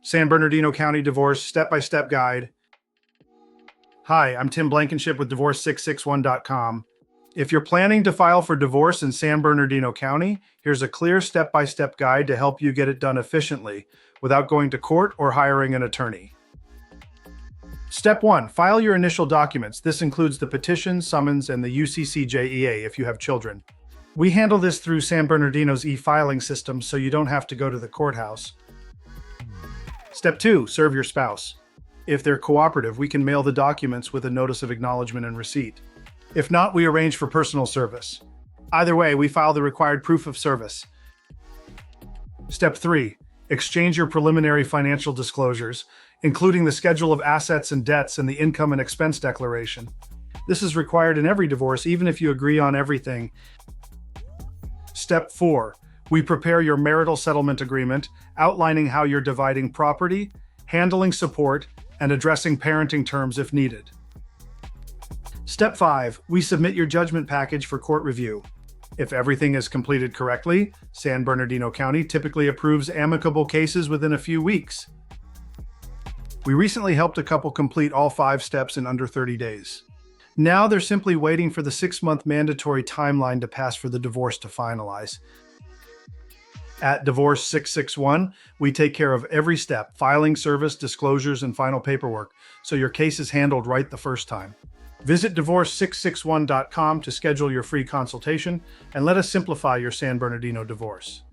San Bernardino County Divorce Step-by-Step Guide. Hi, I'm Tim Blankenship with Divorce661.com. If you're planning to file for divorce in San Bernardino County, here's a clear step-by-step guide to help you get it done efficiently without going to court or hiring an attorney. Step 1. File your initial documents. This includes the petition, summons, and the UCCJEA if you have children. We handle this through San Bernardino's e-filing system, so you don't have to go to the courthouse. Step 2. Serve your spouse. If they're cooperative, we can mail the documents with a notice of acknowledgement and receipt. If not, we arrange for personal service. Either way, we file the required proof of service. Step 3. Exchange your preliminary financial disclosures, including the schedule of assets and debts and the income and expense declaration. This is required in every divorce, even if you agree on everything. Step 4. We prepare your marital settlement agreement, outlining how you're dividing property, handling support, and addressing parenting terms if needed. Step 5. We submit your judgment package for court review. If everything is completed correctly, San Bernardino County typically approves amicable cases within a few weeks. We recently helped a couple complete all 5 steps in under 30 days. Now they're simply waiting for the 6-month mandatory timeline to pass for the divorce to finalize. At Divorce 661, we take care of every step, filing, service, disclosures, and final paperwork, so your case is handled right the first time. Visit Divorce661.com to schedule your free consultation and let us simplify your San Bernardino divorce.